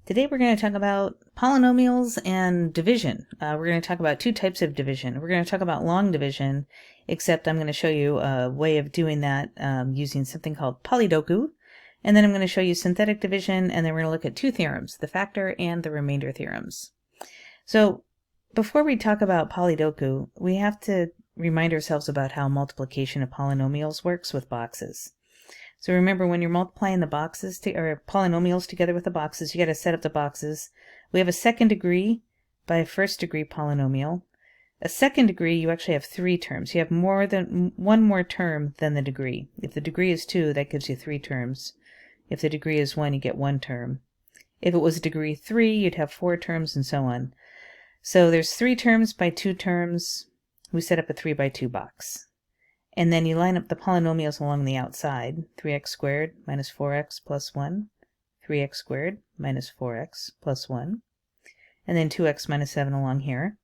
Today we're going to talk about polynomials and division. We're going to talk about two types of division. We're going to talk about long division, except I'm going to show you a way of doing that using something called Polydoku. And then I'm going to show you synthetic division, and then we're going to look at two theorems, the factor and the remainder theorems. So before we talk about Polydoku, we have to remind ourselves about how multiplication of polynomials works with boxes. So remember, when you're multiplying the boxes or polynomials together with the boxes, you got to set up the boxes. We have a second degree by a first degree polynomial. A second degree, you actually have three terms. You have more than one more term than the degree. If the degree is 2, that gives you 3 terms. If the degree is 1, you get 1 term. If it was degree 3, you'd have 4 terms, and so on. So there's 3 terms by 2 terms. We set up a 3 by 2 box. And then you line up the polynomials along the outside. 3x squared minus 4x plus 1. 3x squared minus 4x plus 1. And then 2x minus 7 along here.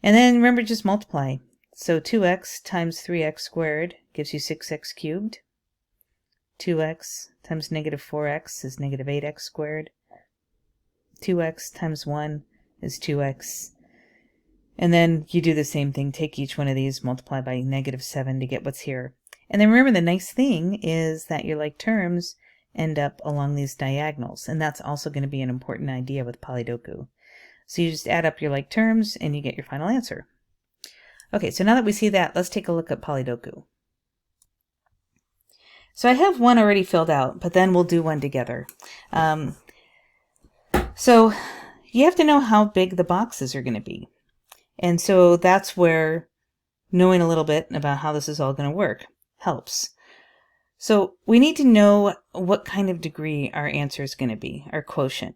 And then remember, just multiply. So 2x times 3x squared gives you 6x cubed. 2x times negative 4x is negative 8x squared. 2x times 1 is 2x. And then you do the same thing. Take each one of these, multiply by negative 7 to get what's here. And then remember, the nice thing is that your like terms end up along these diagonals. And that's also going to be an important idea with Polydoku. So you just add up your like terms and you get your final answer. Okay, so now that we see that, let's take a look at Polydoku. So I have one already filled out, but then we'll do one together. So you have to know how big the boxes are going to be. And so that's where knowing a little bit about how this is all going to work helps. So we need to know what kind of degree our answer is going to be, our quotient.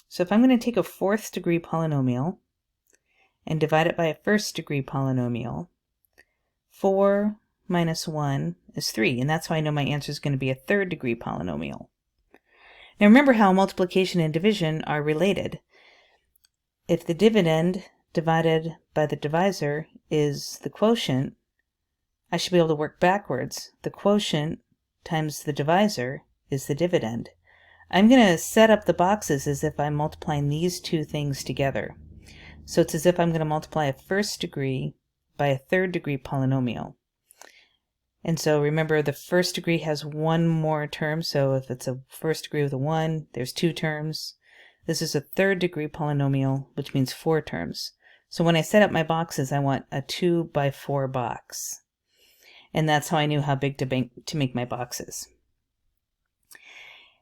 So if I'm going to take a 4th degree polynomial and divide it by a 1st degree polynomial, 4 minus 1 is 3, and that's how I know my answer is going to be a 3rd degree polynomial. Now remember how multiplication and division are related. If the dividend divided by the divisor is the quotient, I should be able to work backwards. The quotient times the divisor is the dividend. I'm going to set up the boxes as if I'm multiplying these two things together. So it's as if I'm going to multiply a 1st degree by a 3rd degree polynomial. And so remember, the 1st degree has one more term, so if it's a 1st degree with a 1, there's 2 terms. This is a 3rd degree polynomial, which means 4 terms. So when I set up my boxes, I want a 2 by 4 box. And that's how I knew how big to make my boxes.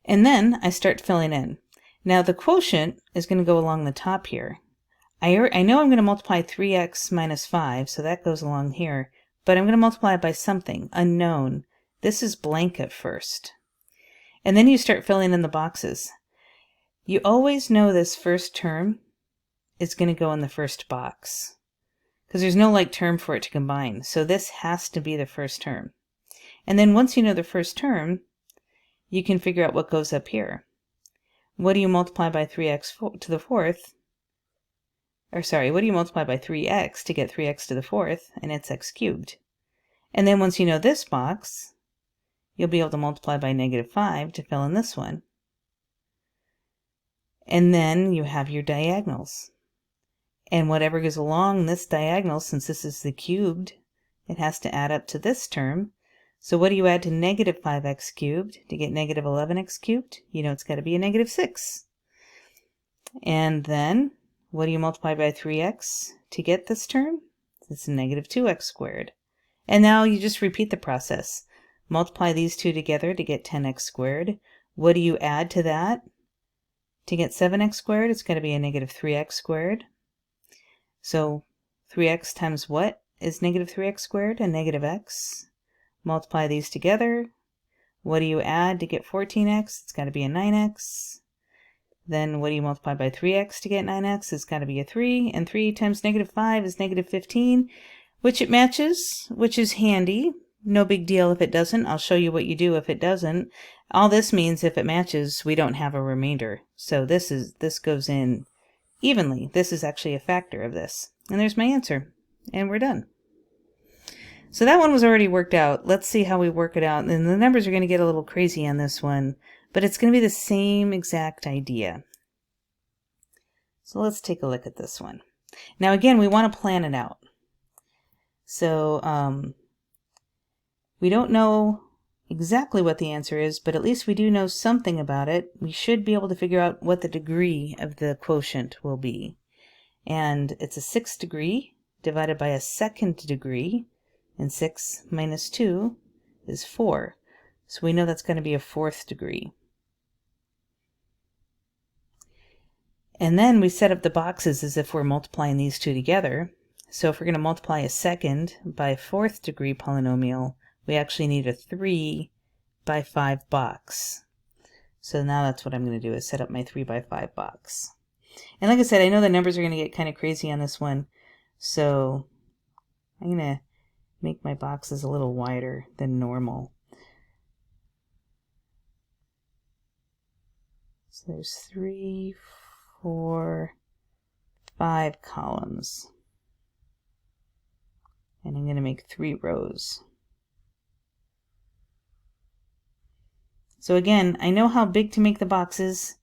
And then I start filling in. Now the quotient is going to go along the top here. I know I'm going to multiply 3x minus 5, so that goes along here. But I'm going to multiply it by something unknown. This is blank at first. And then you start filling in the boxes. You always know this first term is going to go in the first box, because there's no like term for it to combine. So this has to be the first term. And then once you know the first term, you can figure out what goes up here. What do you multiply by 3x to the 4th? Or sorry, what do you multiply by 3x to get 3x to the 4th? And it's x cubed. And then once you know this box, you'll be able to multiply by negative 5 to fill in this one. And then you have your diagonals. And whatever goes along this diagonal, since this is the cubed, it has to add up to this term. So what do you add to negative 5x cubed to get negative 11x cubed? You know it's got to be a negative 6. And then what do you multiply by 3x to get this term? It's negative 2x squared. And now you just repeat the process. Multiply these two together to get 10x squared. What do you add to that? To get 7x squared, it's got to be a negative 3x squared. So 3x times what is negative 3x squared? A negative x. Multiply these together. What do you add to get 14x? It's got to be a 9x. Then what do you multiply by 3x to get 9x? It's got to be a 3. And 3 times negative 5 is negative 15, which it matches, which is handy. No big deal if it doesn't. I'll show you what you do if it doesn't. All this means, if it matches, we don't have a remainder. So this goes in evenly. This is actually a factor of this. And there's my answer. And we're done. So that one was already worked out. Let's see how we work it out. And the numbers are going to get a little crazy on this one, but it's going to be the same exact idea. So let's take a look at this one. Now again, we want to plan it out. So we don't know exactly what the answer is, but at least we do know something about it. We should be able to figure out what the degree of the quotient will be. And it's a 6th degree divided by a 2nd degree, and 6 minus 2 is 4. So we know that's going to be a 4th degree. And then we set up the boxes as if we're multiplying these two together. So if we're going to multiply a 2nd by 4th degree polynomial, we actually need a 3 by 5 box. So now that's what I'm going to do, is set up my 3 by 5 box. And like I said, I know the numbers are going to get kind of crazy on this one, so I'm going to make my boxes a little wider than normal. So there's 3, 4, 5 columns. And I'm going to make 3 rows. So again, I know how big to make the boxes,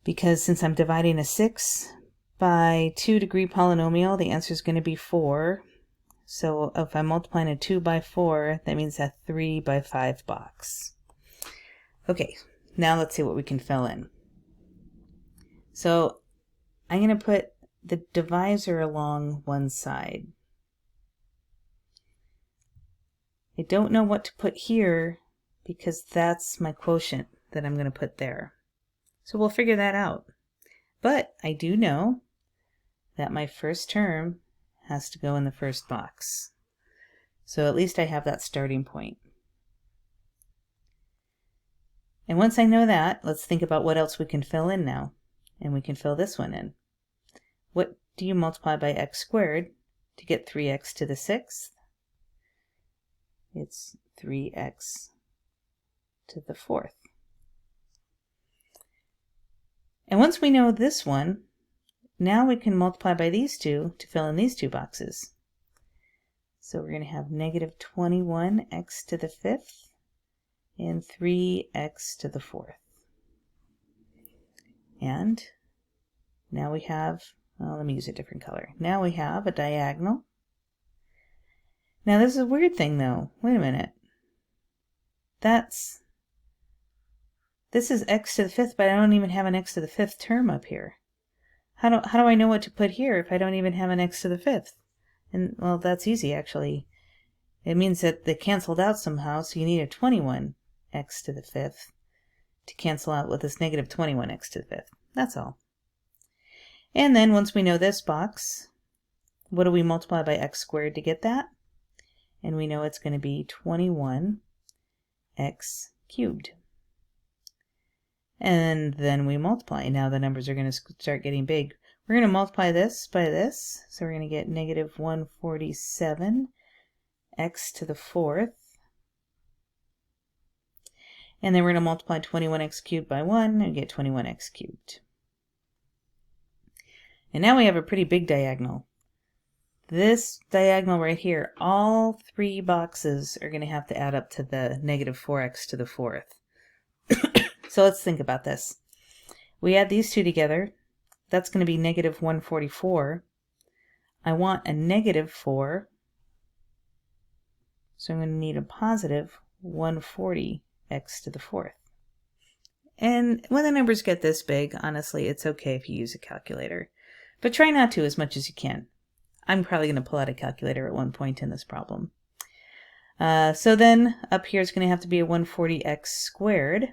because since I'm dividing a 6 by 2 degree polynomial, the answer is going to be 4. So if I'm multiplying a 2 by 4, that means a 3 by 5 box. Okay, now let's see what we can fill in. So I'm going to put the divisor along one side. I don't know what to put here because that's my quotient that I'm going to put there. So we'll figure that out. But I do know that my first term has to go in the first box. So at least I have that starting point. And once I know that, let's think about what else we can fill in now. And we can fill this one in. What do you multiply by x squared to get 3x to the 6th? It's 3x to the 4th. And once we know this one, now we can multiply by these two to fill in these two boxes. So we're going to have negative 21x to the 5th and 3x to the 4th. And now we have, well, let me use a different color. Now we have a diagonal. Now this is a weird thing though. Wait a minute. This is x to the 5th, but I don't even have an x to the 5th term up here. How do I know what to put here if I don't even have an x to the 5th? And well, that's easy actually. It means that they canceled out somehow, so you need a 21x to the 5th to cancel out with this negative 21x to the 5th. That's all. And then once we know this box, what do we multiply by x squared to get that? And we know it's going to be 21x cubed. And then we multiply. Now the numbers are going to start getting big. We're going to multiply this by this. So we're going to get negative 147x to the 4th. And then we're going to multiply 21x cubed by 1 and get 21x cubed. And now we have a pretty big diagonal. This diagonal right here, all 3 boxes are going to have to add up to the negative 4x to the 4th. So let's think about this. We add these two together. That's going to be negative 144. I want a negative 4. So I'm going to need a positive 140x to the 4th. And when the numbers get this big, honestly, it's okay if you use a calculator. But try not to as much as you can. I'm probably going to pull out a calculator at one point in this problem. So then up here is going to have to be a 140x squared.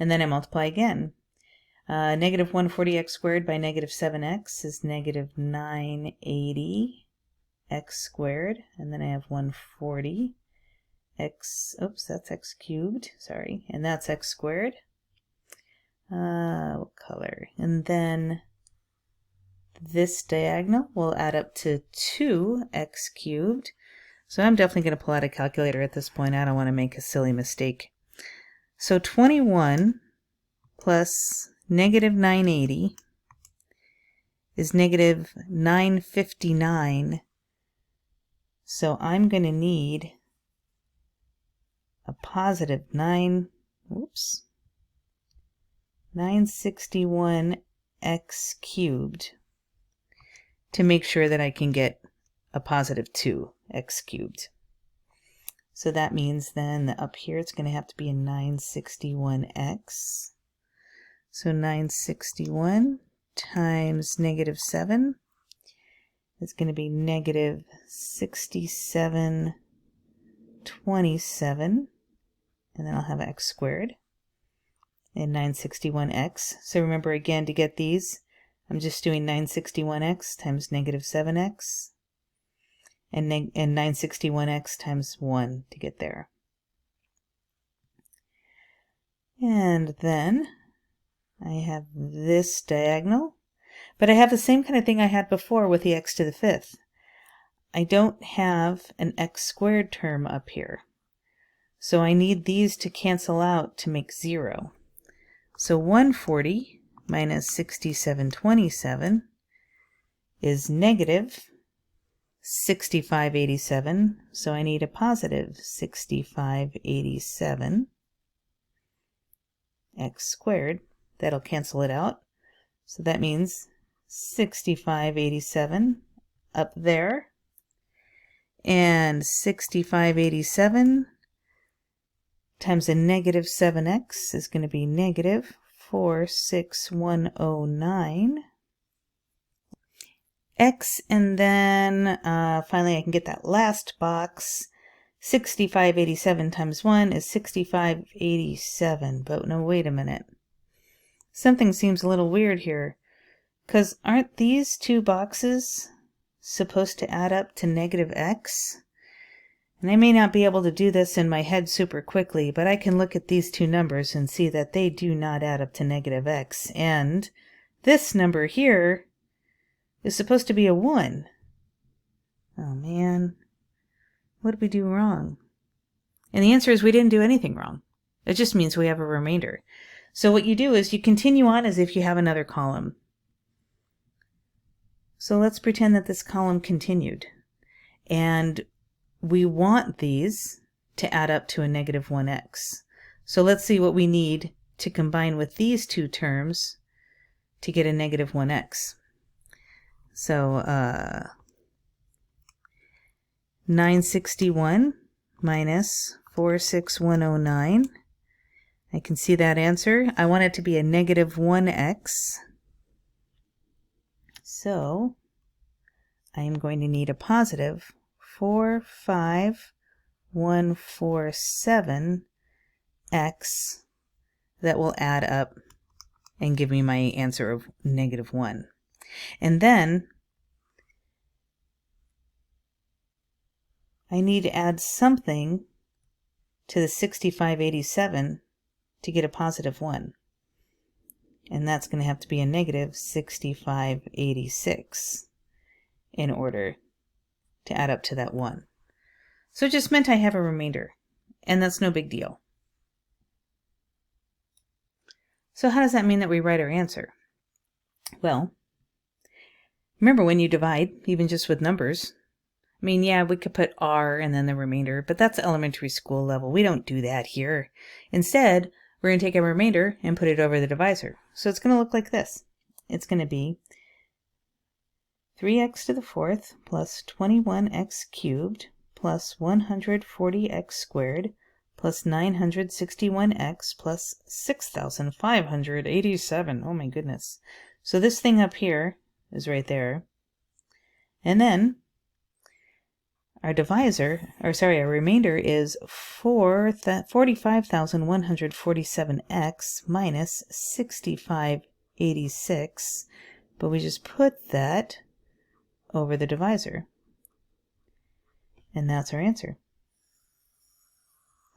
And then I multiply again. Negative 140x squared by negative 7x is negative 980x squared. And then I have 140x, oops, that's x cubed, sorry. And that's x squared. What color? And then this diagonal will add up to 2x cubed. So I'm definitely going to pull out a calculator at this point. I don't want to make a silly mistake. So 21 plus negative 980 is negative 959. So I'm going to need a positive 961x x cubed to make sure that I can get a positive 2x cubed. So that means then that up here it's going to have to be a 961x. So 961 times negative 7 is going to be negative 6727, and then I'll have x squared and 961x. So remember again, to get these, I'm just doing 961x times negative 7x and 961x times 1 to get there. And then I have this diagonal, but I have the same kind of thing I had before with the x to the 5th. I don't have an x squared term up here, so I need these to cancel out to make 0. So 140 minus 6727 is negative 6587, so I need a positive 6587 x squared. That'll cancel it out. So that means 6587 up there, and 6587 times a negative 7x is going to be negative 46109 x, and then finally I can get that last box. 6587 times 1 is 6587, but no, wait a minute. Something seems a little weird here, because aren't these two boxes supposed to add up to negative x? And I may not be able to do this in my head super quickly, but I can look at these two numbers and see that they do not add up to negative x. And this number here is supposed to be a 1. Oh man, what did we do wrong? And the answer is we didn't do anything wrong. It just means we have a remainder. So what you do is you continue on as if you have another column. So let's pretend that this column continued. And we want these to add up to a negative 1x. So let's see what we need to combine with these two terms to get a negative 1x. So 961 minus 46109. I can see that answer. I want it to be a negative 1x. So I am going to need a positive 45147x that will add up and give me my answer of negative 1. And then I need to add something to the 6587 to get a positive 1. And that's going to have to be a negative 6586 in order to add up to that 1. So it just meant I have a remainder, and that's no big deal. So how does that mean that we write our answer? Well, remember when you divide, even just with numbers, I mean, yeah, we could put r and then the remainder, but that's elementary school level. We don't do that here. Instead, we're going to take a remainder and put it over the divisor. So it's going to look like this. It's going to be 3x to the 4th plus 21x cubed plus 140x squared plus 961x plus 6,587. Oh my goodness. So this thing up here is right there. And then our divisor, or sorry, our remainder is 45,147x minus 6586, but we just put that over the divisor. And that's our answer.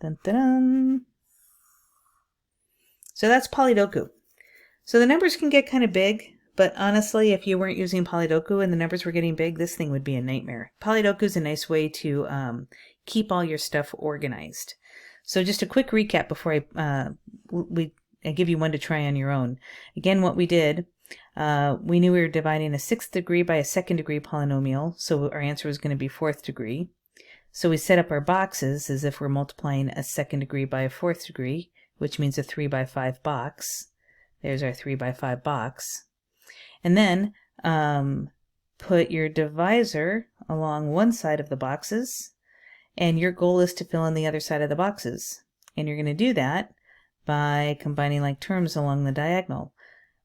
Dun, dun, dun. So that's Polydoku. So the numbers can get kind of big, but honestly, if you weren't using Polydoku and the numbers were getting big, this thing would be a nightmare. Polydoku is a nice way to keep all your stuff organized. So just a quick recap before I give you one to try on your own. Again, what we did, we knew we were dividing a 6th degree by a 2nd degree polynomial, so our answer was going to be 4th degree. So we set up our boxes as if we're multiplying a 2nd degree by a 4th degree, which means a 3 by 5 box. There's our 3 by 5 box. And then put your divisor along one side of the boxes, and your goal is to fill in the other side of the boxes. And you're going to do that by combining like terms along the diagonal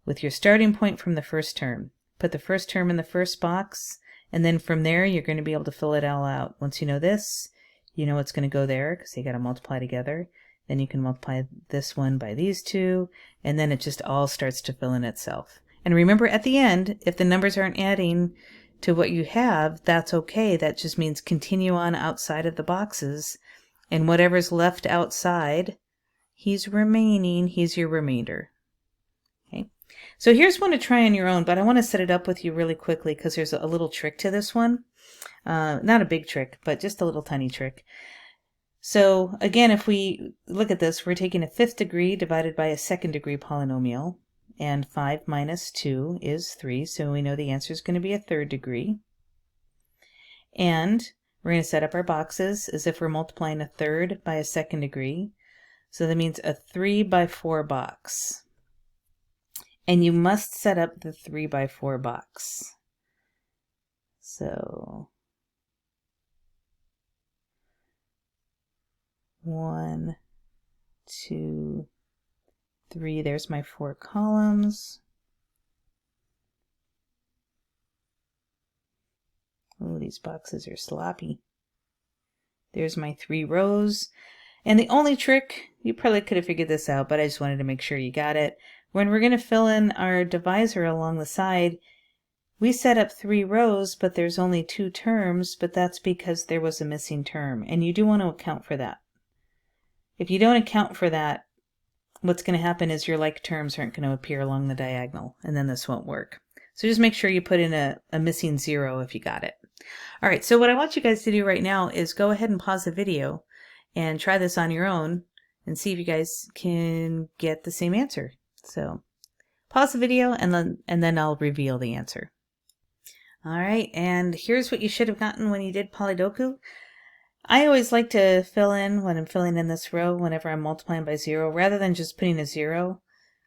with your starting point from the first term. Put the first term in the first box, and then from there you're going to be able to fill it all out. Once you know this, you know it's going to go there because you got to multiply together. Then you can multiply this one by these two, and then it just all starts to fill in itself. And remember, at the end, if the numbers aren't adding to what you have, that's okay. That just means continue on outside of the boxes, and whatever's left outside, he's your remainder. Okay. So here's one to try on your own, but I want to set it up with you really quickly because there's a little trick to this one. Not a big trick, but just a little tiny trick. So again, if we look at this, we're taking a 5th degree divided by a 2nd degree polynomial, and 5 minus 2 is 3, so we know the answer is going to be a 3rd degree. And we're going to set up our boxes as if we're multiplying a 3rd by a 2nd degree, so that means a 3 by 4 box. And you must set up the 3 by 4 box. So 1, 2, 3, there's my 4 columns. Oh, these boxes are sloppy. There's my 3 rows. And the only trick, you probably could have figured this out, but I just wanted to make sure you got it. When we're going to fill in our divisor along the side, we set up 3 rows, but there's only 2 terms, but that's because there was a missing term, and you do want to account for that. If you don't account for that, what's going to happen is your like terms aren't going to appear along the diagonal, and then this won't work. So just make sure you put in a missing 0 if you got it. All right, so what I want you guys to do right now is go ahead and pause the video and try this on your own and see if you guys can get the same answer. So pause the video and then I'll reveal the answer. All right, and here's what you should have gotten when you did Polydoku. I always like to fill in when I'm filling in this row whenever I'm multiplying by 0, rather than just putting a 0.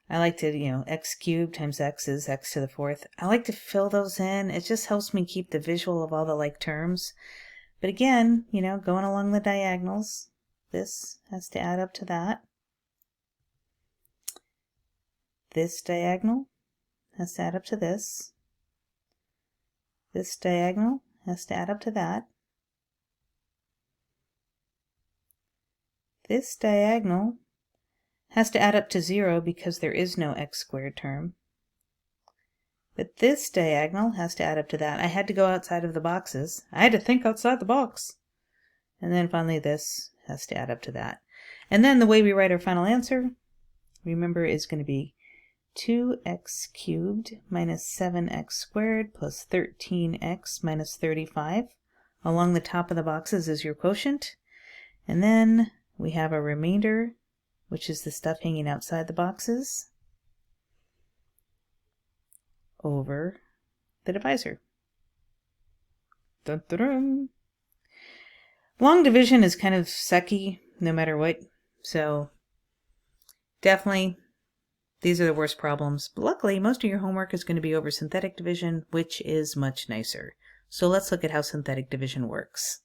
I like to, x cubed times x is x to the 4th. I like to fill those in. It just helps me keep the visual of all the like terms. But again, going along the diagonals, this has to add up to that. This diagonal has to add up to this. This diagonal has to add up to that. This diagonal has to add up to 0 because there is no x squared term. But this diagonal has to add up to that. I had to go outside of the boxes. I had to think outside the box. And then finally this has to add up to that. And then the way we write our final answer, remember, is going to be 2x cubed minus 7x squared plus 13x minus 35. Along the top of the boxes is your quotient. And then we have a remainder, which is the stuff hanging outside the boxes, over the divisor. Dun, dun, dun. Long division is kind of sucky no matter what, so definitely these are the worst problems. But luckily, most of your homework is going to be over synthetic division, which is much nicer. So let's look at how synthetic division works.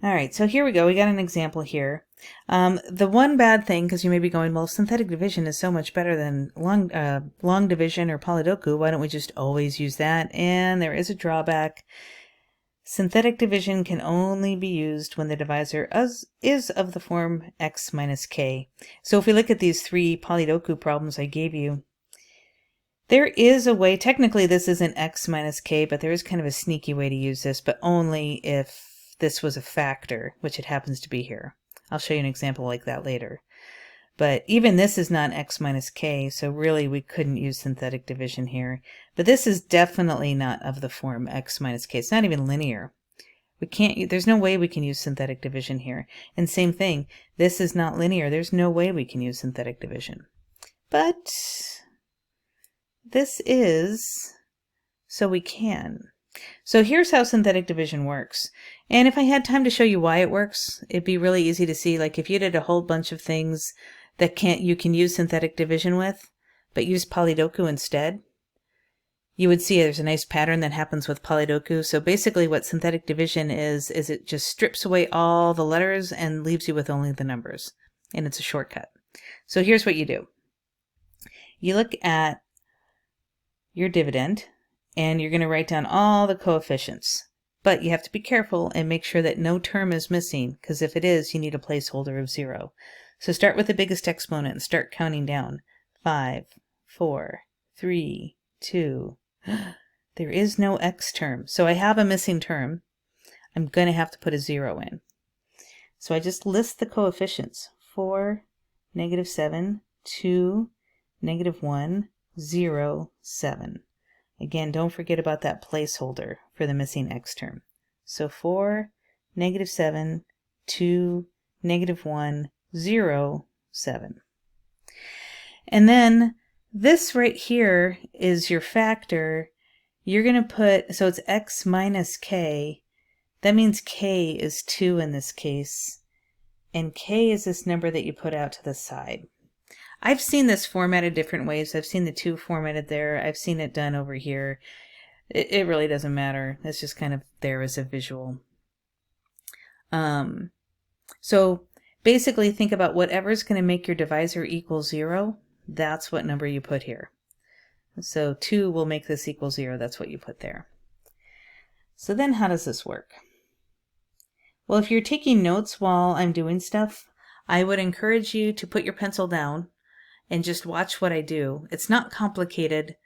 All right, so here we go. We got an example here. The one bad thing, because you may be going, well, synthetic division is so much better than long division or Polydoku. Why don't we just always use that? And there is a drawback. Synthetic division can only be used when the divisor is of the form x minus k. So if we look at these 3 Polydoku problems I gave you, there is a way, technically this isn't x minus k, but there is kind of a sneaky way to use this, but only if this was a factor, which it happens to be here. I'll show you an example like that later. But even this is not x minus k, so really we couldn't use synthetic division here. But this is definitely not of the form x minus k. It's not even linear. We can't. There's no way we can use synthetic division here. And same thing, this is not linear. There's no way we can use synthetic division. But this is, so we can. So here's how synthetic division works. And if I had time to show you why it works, it'd be really easy to see. Like if you did a whole bunch of things that you can use synthetic division with, but use Polydoku instead, you would see there's a nice pattern that happens with Polydoku. So basically what synthetic division is it just strips away all the letters and leaves you with only the numbers. And it's a shortcut. So here's what you do. You look at your dividend and you're going to write down all the coefficients. But you have to be careful and make sure that no term is missing, because if it is, you need a placeholder of 0. So start with the biggest exponent and start counting down. 5, 4, 3, 2. There is no x term. So I have a missing term. I'm going to have to put a 0 in. So I just list the coefficients. 4, -7, 2, -1, 0, 7. Again, don't forget about that placeholder for the missing x term. So 4, -7, 2, -1, 0, 7. And then this right here is your factor. You're going to put, so it's x minus k. That means k is 2 in this case. And k is this number that you put out to the side. I've seen this formatted different ways. I've seen the 2 formatted there. I've seen it done over here. It really doesn't matter. It's just kind of there as a visual. So basically think about whatever's going to make your divisor equal 0. That's what number you put here. So 2 will make this equal 0. That's what you put there. So then how does this work? Well, if you're taking notes while I'm doing stuff, I would encourage you to put your pencil down and just watch what I do. It's not complicated,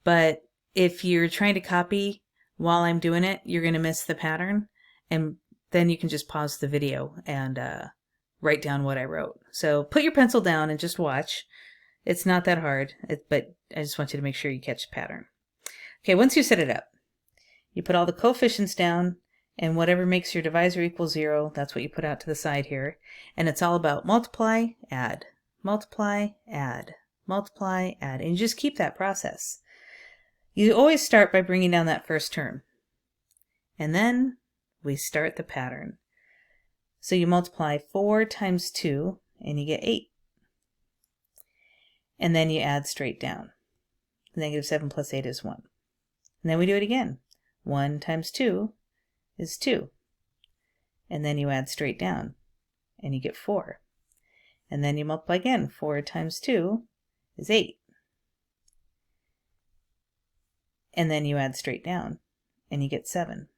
but if you're trying to copy while I'm doing it, you're going to miss the pattern, and then you can just pause the video and write down what I wrote. So put your pencil down and just watch. It's not that hard, but I just want you to make sure you catch the pattern. Okay, once you set it up, you put all the coefficients down, and whatever makes your divisor equal 0, that's what you put out to the side here. And it's all about multiply, add, multiply, add, multiply, add. And you just keep that process. You always start by bringing down that first term. And then we start the pattern. So you multiply 4 times 2, and you get 8. And then you add straight down. -7 plus 8 is 1. And then we do it again. 1 times 2 is 2. And then you add straight down, and you get 4. And then you multiply again. 4 times 2 is 8. And then you add straight down, and you get 7.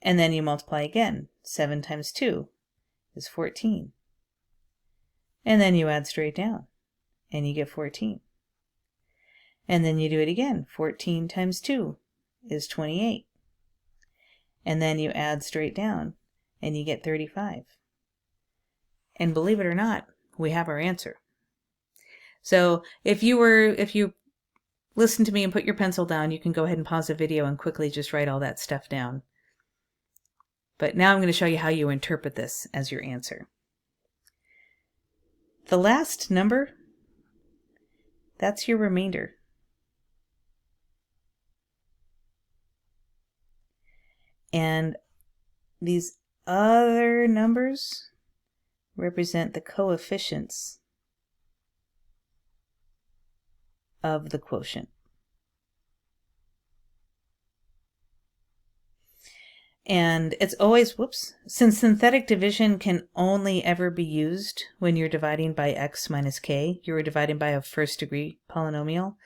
And then you multiply again. 7 times 2 is 14. And then you add straight down, and you get 14. And then you do it again. 14 times 2 is 28. And then you add straight down, and you get 35. And believe it or not, we have our answer. So if you listen to me and put your pencil down, you can go ahead and pause the video and quickly just write all that stuff down. But now I'm going to show you how you interpret this as your answer. The last number, that's your remainder. And these other numbers represent the coefficients of the quotient. And it's always, since synthetic division can only ever be used when you're dividing by x minus k, you're dividing by a first degree polynomial,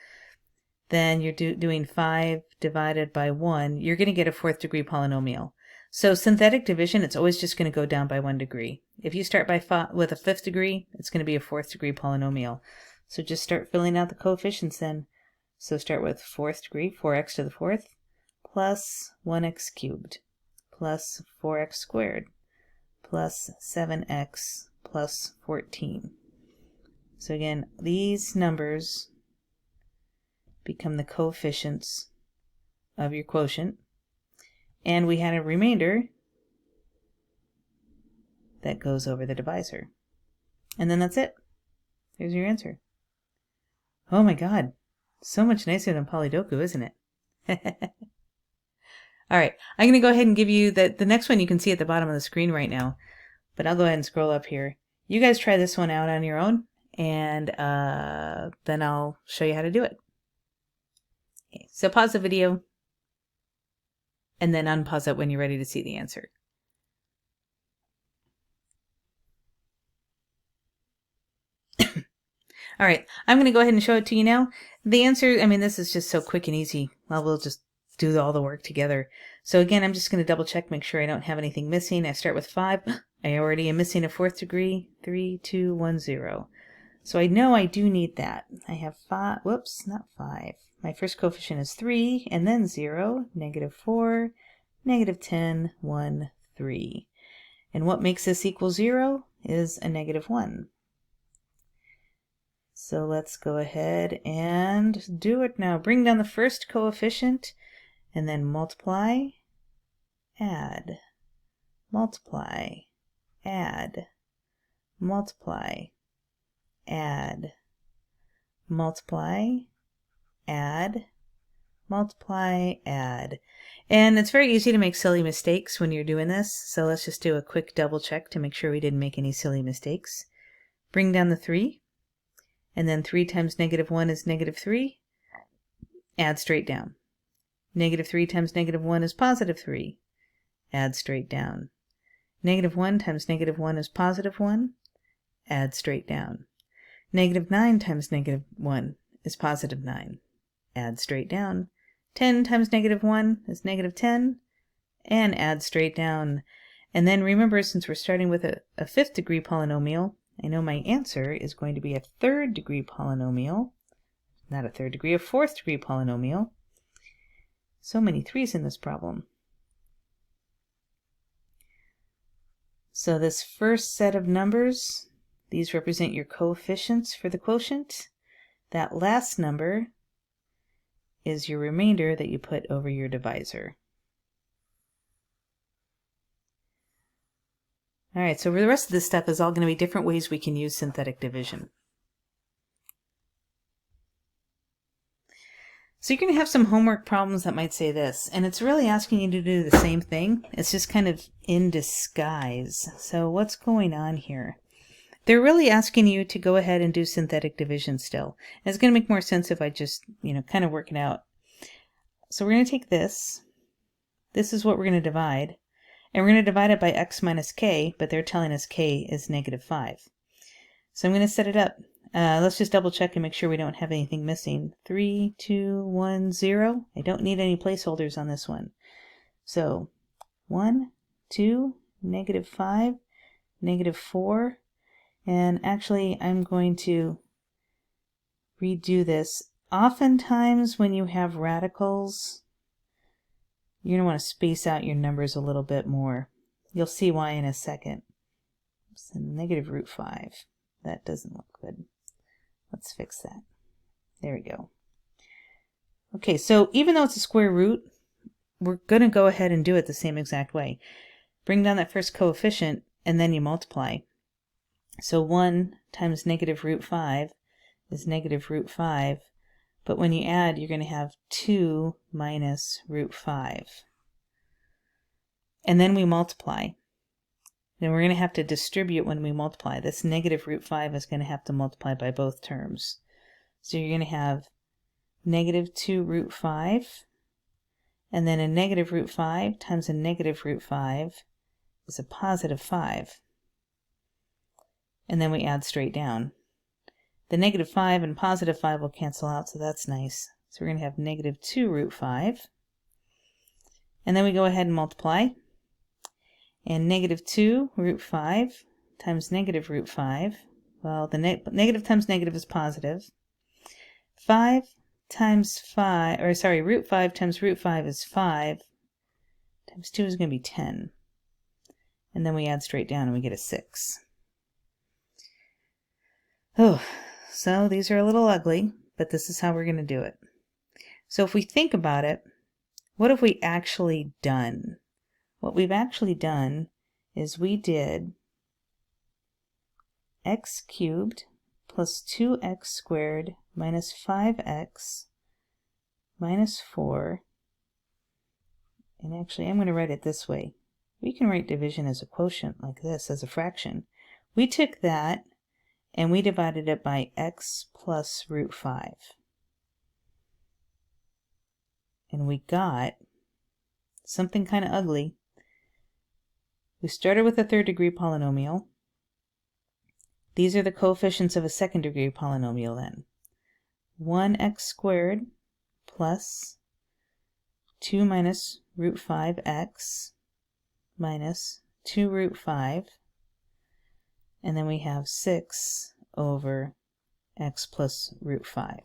then you're doing 5 divided by 1, you're going to get a 4th degree polynomial. So synthetic division, it's always just going to go down by 1 degree. If you start with a 5th degree, it's going to be a 4th degree polynomial. So just start filling out the coefficients then. So start with 4th degree, 4x to the 4th, plus 1x cubed, plus 4x squared, plus 7x, plus 14. So again, these numbers become the coefficients of your quotient. And we had a remainder that goes over the divisor. And then that's it. There's your answer. Oh my God, so much nicer than Polydoku, isn't it? All right, I'm going to go ahead and give you the next one you can see at the bottom of the screen right now, but I'll go ahead and scroll up here. You guys try this one out on your own, and then I'll show you how to do it. Okay, so pause the video and then unpause it when you're ready to see the answer. All right, I'm going to go ahead and show it to you now. The answer, I mean, this is just so quick and easy. Well, we'll just do all the work together. So again, I'm just going to double check, make sure I don't have anything missing. I start with 5. I already am missing a 4th degree. 3, 2, 1, 0. So I know I do need that. I have 5, whoops, not 5. My first coefficient is 3, and then 0, -4, -10, 1, 3. And what makes this equal 0 is a -1. So let's go ahead and do it now. Bring down the first coefficient and then multiply, add, multiply, add, multiply, add, multiply, add, multiply, add. And it's very easy to make silly mistakes when you're doing this. So let's just do a quick double check to make sure we didn't make any silly mistakes. Bring down the 3. And then 3 times -1 is -3. Add straight down. -3 times -1 is +3. Add straight down. -1 times -1 is +1. Add straight down. -9 times -1 is +9. Add straight down. 10 times -1 is -10. And add straight down. And then remember, since we're starting with a 5th degree polynomial, I know my answer is going to be a 3rd degree polynomial. Not a 3rd degree, a 4th degree polynomial. So many 3's in this problem. So this first set of numbers, these represent your coefficients for the quotient. That last number is your remainder that you put over your divisor. All right, so for the rest of this stuff is all going to be different ways we can use synthetic division. So you're going to have some homework problems that might say this, and it's really asking you to do the same thing. It's just kind of in disguise. So what's going on here? They're really asking you to go ahead and do synthetic division still. And it's going to make more sense if I just, kind of work it out. So we're going to take this. This is what we're going to divide. And we're going to divide it by x minus k, but they're telling us k is -5. So I'm going to set it up. Let's just double check and make sure we don't have anything missing. 3, 2, 1, 0. I don't need any placeholders on this one. So 1, 2, -5, -4. And actually, I'm going to redo this. Oftentimes when you have radicals, you're going to want to space out your numbers a little bit more. You'll see why in a second. So -√5. That doesn't look good. Let's fix that. There we go. Okay, so even though it's a square root, we're going to go ahead and do it the same exact way. Bring down that first coefficient, and then you multiply. So 1 times -√5 is -√5. But when you add, you're going to have 2 minus √5. And then we multiply. Then we're going to have to distribute when we multiply. This -√5 is going to have to multiply by both terms. So you're going to have -2√5. And then a -√5 times a -√5 is a +5. And then we add straight down. The -5 and +5 will cancel out, so that's nice. So we're going to have -2√5. And then we go ahead and multiply. And -2√5 times -√5, well, the negative times negative is positive. 5 times 5, or sorry, √5 times √5 is 5. Times 2 is going to be 10. And then we add straight down and we get a 6. Oh, so these are a little ugly, but this is how we're going to do it. So if we think about it, what have we actually done? What we've actually done is we did x cubed plus 2x squared minus 5x minus 4. And actually, I'm going to write it this way. We can write division as a quotient like this, as a fraction. We took that and we divided it by x plus root 5. And we got something kind of ugly. We started with a third degree polynomial. These are the coefficients of a second degree polynomial then. 1x squared plus 2 minus root 5x minus 2 root 5. And then we have 6 over x plus root 5.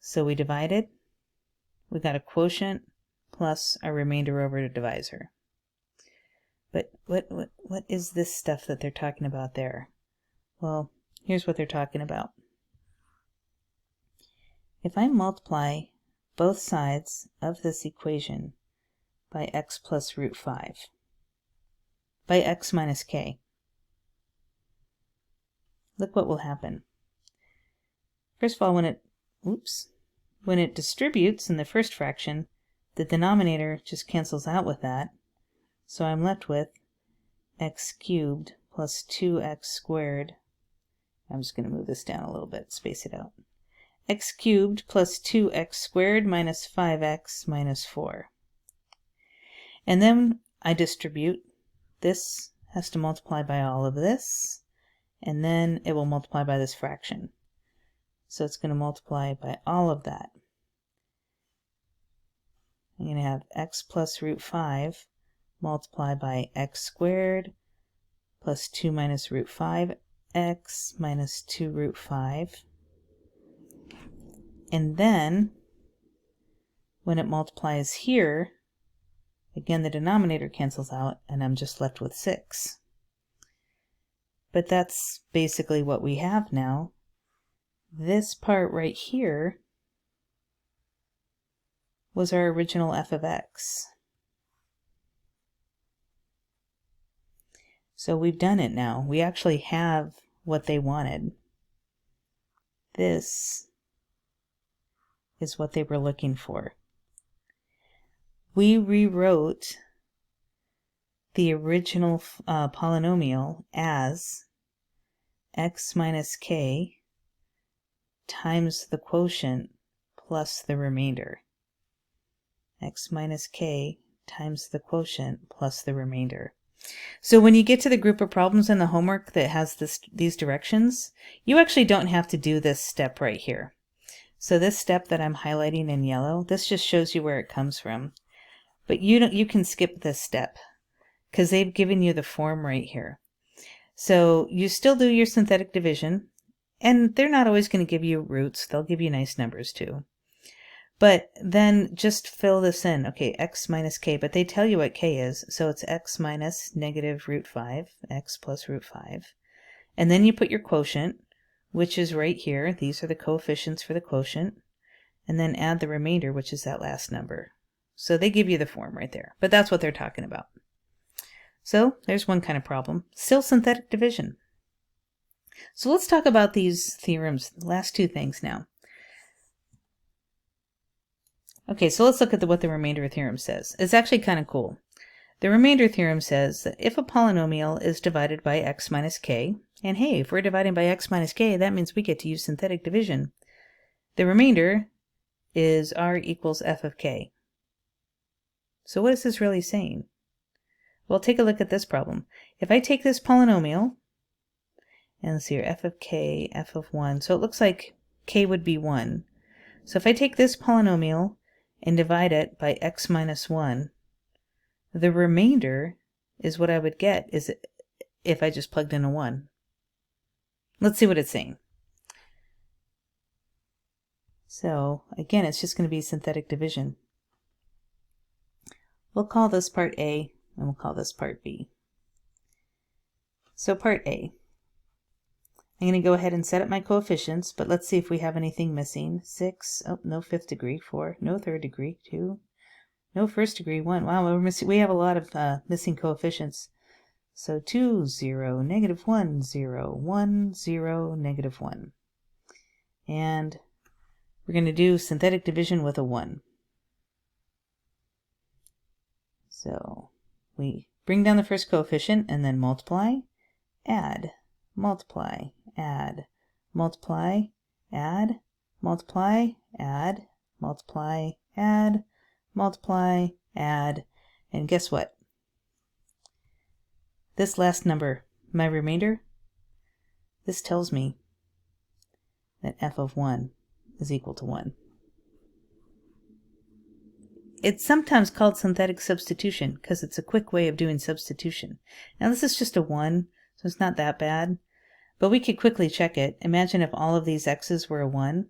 So we divided. We got a quotient plus our remainder over a divisor. But what is this stuff that they're talking about there? Well, here's what they're talking about. If I multiply both sides of this equation by x plus root 5, by x minus k, look what will happen. First of all, when it distributes in the first fraction, the denominator just cancels out with that. So I'm left with x cubed plus 2x squared. I'm just going to move this down a little bit, space it out. X cubed plus 2x squared minus 5x minus 4. And then I distribute. This has to multiply by all of this, and then it will multiply by this fraction. So it's going to multiply by all of that. I'm going to have x plus root 5 multiply by x squared plus 2 minus root 5x minus 2 root 5. And then when it multiplies here, again the denominator cancels out and I'm just left with 6. But that's basically what we have now. This part right here was our original f of x. So we've done it now. We actually have what they wanted. This is what they were looking for. We rewrote the original polynomial as x minus k times the quotient plus the remainder. X minus k times the quotient plus the remainder. So when you get to the group of problems in the homework that has these directions, you actually don't have to do this step right here. So this step that I'm highlighting in yellow, this just shows you where it comes from. But you can skip this step because they've given you the form right here. So you still do your synthetic division, and they're not always going to give you roots. They'll give you nice numbers too. But then just fill this in. Okay, x minus k, but they tell you what k is. So it's x minus negative root 5, x plus root 5. And then you put your quotient, which is right here. These are the coefficients for the quotient. And then add the remainder, which is that last number. So they give you the form right there. But that's what they're talking about. So there's one kind of problem. Still synthetic division. So let's talk about these theorems, the last two things now. Okay, so let's look at what the remainder theorem says. It's actually kind of cool. The remainder theorem says that if a polynomial is divided by x minus k, and hey, if we're dividing by x minus k, that means we get to use synthetic division. The remainder is r equals f of k. So what is this really saying? Well, take a look at this problem. If I take this polynomial, and let's see here, f of k, f of 1, so it looks like k would be 1. So if I take this polynomial and divide it by x minus 1, the remainder is what I would get is if I just plugged in a 1. Let's see what it's saying. So again, it's just going to be synthetic division. We'll call this part A, and we'll call this part B. So part A. I'm going to go ahead and set up my coefficients, but let's see if we have anything missing. 6, oh, no 5th degree, 4, no 3rd degree, 2, no 1st degree, 1. Wow, we have a lot of missing coefficients. So 2, 0, negative 1, 0, 1, 0, negative 1. And we're going to do synthetic division with a 1. So we Bring down the first coefficient and then multiply, add, multiply, add, multiply, add, multiply, add, multiply, add, multiply, add, and guess what? This last number, my remainder, this tells me that f of 1 is equal to 1. It's sometimes called synthetic substitution because it's a quick way of doing substitution. Now this is just a 1, so it's not that bad, but we could quickly check it. Imagine if all of these x's were a 1,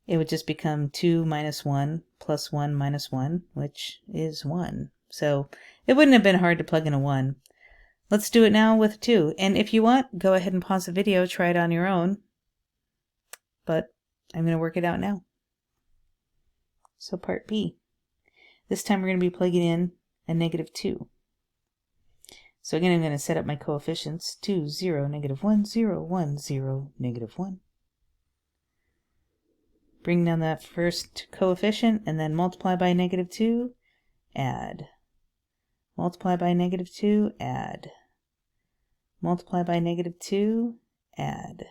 it would just become 2 minus 1 plus 1 minus 1, which is 1. So it wouldn't have been hard to plug in a 1. Let's do it now with 2. And if you want, go ahead and pause the video, try it on your own. But I'm going to work it out now. So part B. This time we're going to be plugging in a negative 2. So again, I'm going to set up my coefficients. 2, 0, negative 1, 0, 1, 0, negative 1. Bring down that first coefficient and then multiply by negative 2, add. Multiply by negative 2, add. Multiply by negative 2, add.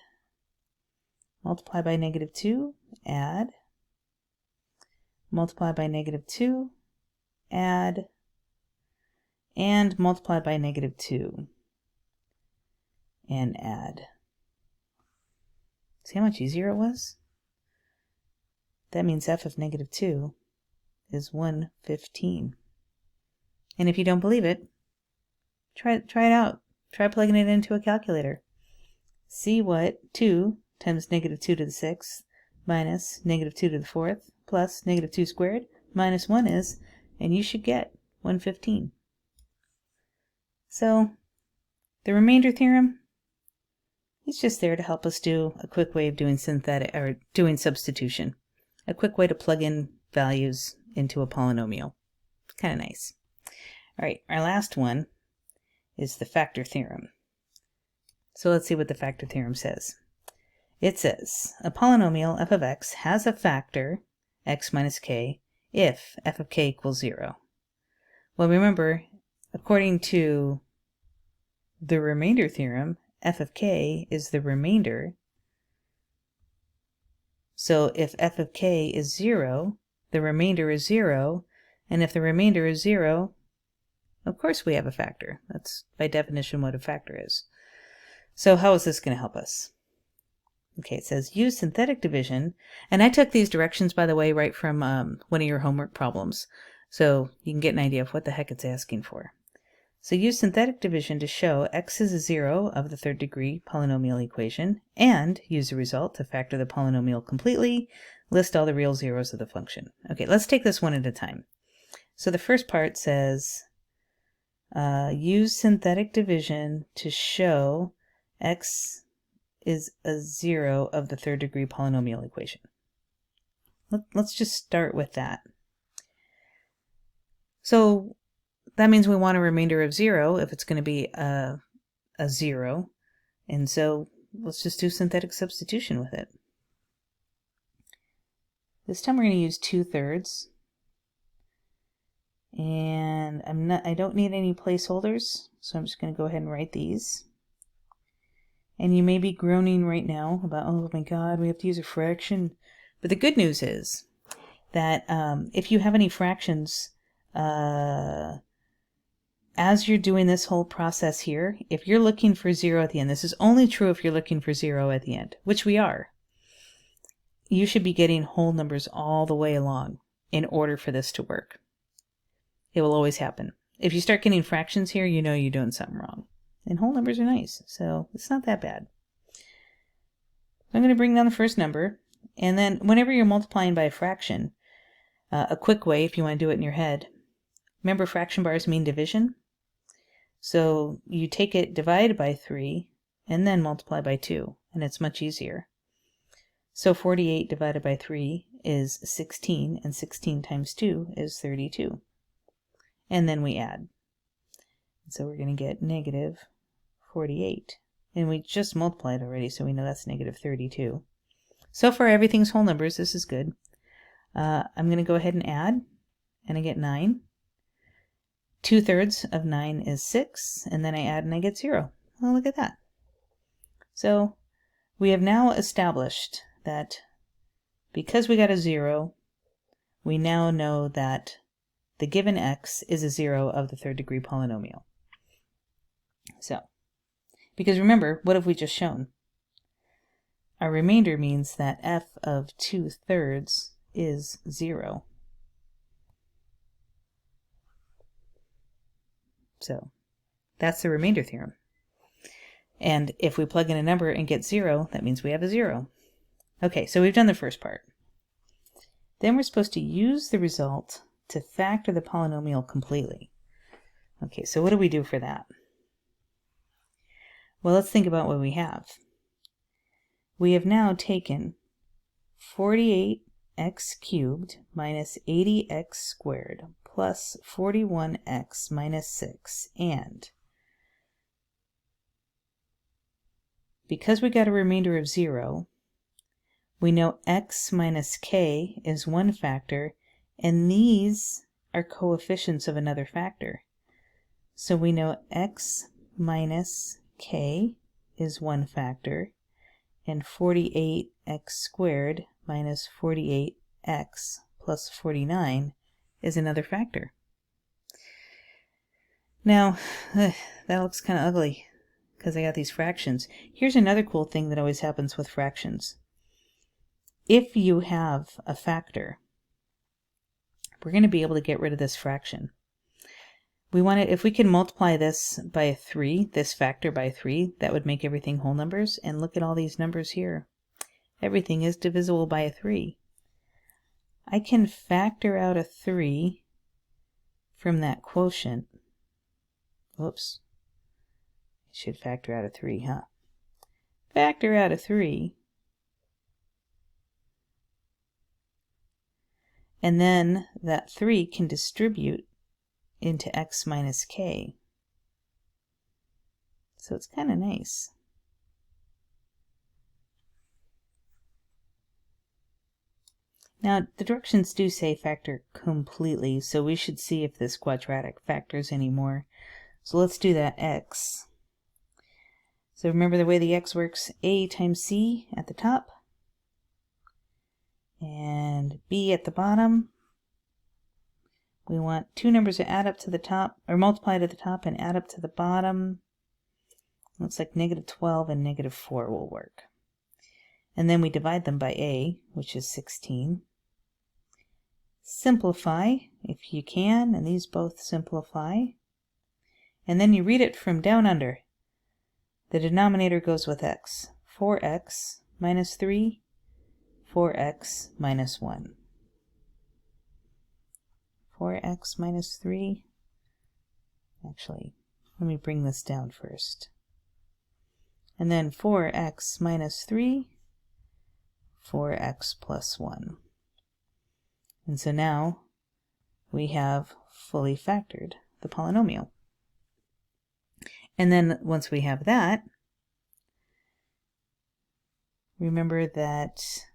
Multiply by negative 2, add. Multiply by negative 2, add. And multiply by negative 2, and add. See how much easier it was? That means f of negative 2 is 115. And if you don't believe it, try it out. Try plugging it into a calculator. See what 2 times negative 2 to the 6th minus negative 2 to the 4th plus negative 2 squared minus 1 is, and you should get 115. So the remainder theorem is just there to help us do a quick way of doing substitution. A quick way to plug in values into a polynomial. Kind of nice. All right, our last one is the factor theorem. So let's see what the factor theorem says. It says a polynomial f of x has a factor x minus k if f of k equals 0. Well, remember, according to the remainder theorem, f of k is the remainder. So if f of k is 0, the remainder is 0, and if the remainder is 0, of course we have a factor. That's by definition what a factor is. So how is this going to help us? Okay, it says use synthetic division, and I took these directions, by the way, right from one of your homework problems, so you can get an idea of what the heck it's asking for. So use synthetic division to show x is a 0 of the third degree polynomial equation, and use the result to factor the polynomial completely, list all the real zeros of the function. Okay, let's take this one at a time. So the first part says use synthetic division to show x is a 0 of the third degree polynomial equation. Let's just start with that. So that means we want a remainder of 0 if it's going to be a 0. And so let's just do synthetic substitution with it. This time we're going to use 2/3. And I don't need any placeholders, so I'm just going to go ahead and write these. And you may be groaning right now about, oh my god, we have to use a fraction. But the good news is that if you have any fractions, as you're doing this whole process here, if you're looking for 0 at the end, this is only true if you're looking for 0 at the end, which we are. You should be getting whole numbers all the way along in order for this to work. It will always happen. If you start getting fractions here, you know you're doing something wrong. And whole numbers are nice, so it's not that bad. I'm going to bring down the first number, and then whenever you're multiplying by a fraction, a quick way if you want to do it in your head, remember fraction bars mean division? So you take it, divide by 3, and then multiply by 2, and it's much easier. So 48 divided by 3 is 16, and 16 times 2 is 32. And then we add. So we're going to get negative 48. And we just multiplied already, so we know that's negative 32. So far, everything's whole numbers. This is good. I'm going to go ahead and add, and I get 9. 2/3 of 9 is 6, and then I add and I get 0. Well, look at that. So we have now established that because we got a 0, we now know that the given x is a 0 of the third degree polynomial. So, because remember, what have we just shown? Our remainder means that f of 2/3 is 0. So that's the remainder theorem. And if we plug in a number and get 0, that means we have a 0. Okay, so we've done the first part. Then we're supposed to use the result to factor the polynomial completely. Okay, so what do we do for that? Well, let's think about what we have. We have now taken 48x cubed minus 80x squared plus 41x minus 6, and because we got a remainder of 0, we know x minus k is one factor, and these are coefficients of another factor. So we know x minus k is one factor, and 48x squared minus 48x plus 49 is another factor. Now, that looks kind of ugly because I got these fractions. Here's another cool thing that always happens with fractions. If you have a factor, we're going to be able to get rid of this fraction. We want to, if we can multiply this by 3, this factor by 3, that would make everything whole numbers. And look at all these numbers here. Everything is divisible by a 3. I can factor out a 3 from that quotient. Whoops. I should factor out a 3, huh? Factor out a 3. And then that 3 can distribute into x minus k. So it's kind of nice. Now, the directions do say factor completely, so we should see if this quadratic factors anymore. So let's do that x. So remember the way the x works, a times c at the top, and b at the bottom. We want two numbers to add up to the top, or multiply to the top and add up to the bottom. Looks like -12 and -4 will work. And then we divide them by a, which is 16. Simplify if you can, and these both simplify. And then you read it from down under. The denominator goes with x. 4x minus 3, 4x minus 1. 4x minus 3. Actually, let me bring this down first. And then 4x minus 3, 4x plus 1. And so now we have fully factored the polynomial. And then once we have that, remember that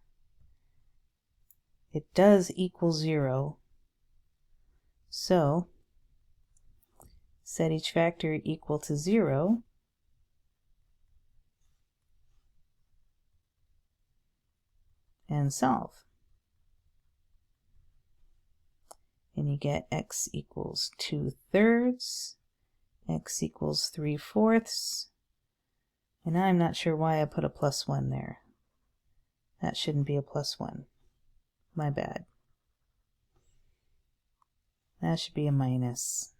it does equal 0. So set each factor equal to 0. And solve. And you get x equals 2/3, x equals 3/4, and I'm not sure why I put a plus 1 there. That shouldn't be a plus 1. My bad. That should be a minus.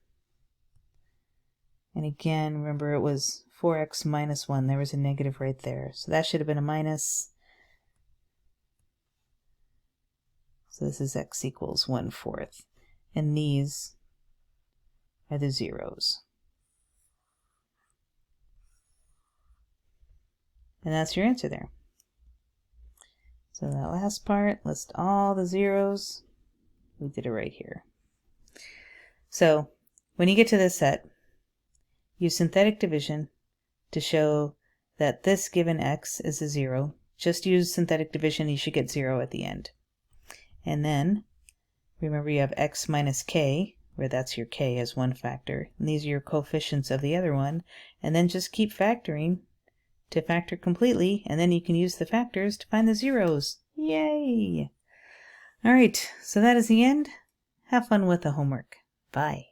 And again, remember it was 4x minus 1. There was a negative right there. So that should have been a minus. So this is x equals 1/4. And these are the zeros. And that's your answer there. So that last part, list all the zeros. We did it right here. So when you get to this set, use synthetic division to show that this given x is a 0. Just use synthetic division, you should get 0 at the end. And then remember you have x minus k, where that's your k as one factor, and these are your coefficients of the other one, and then just keep factoring to factor completely, and then you can use the factors to find the zeros. Yay! All right, so that is the end. Have fun with the homework. Bye.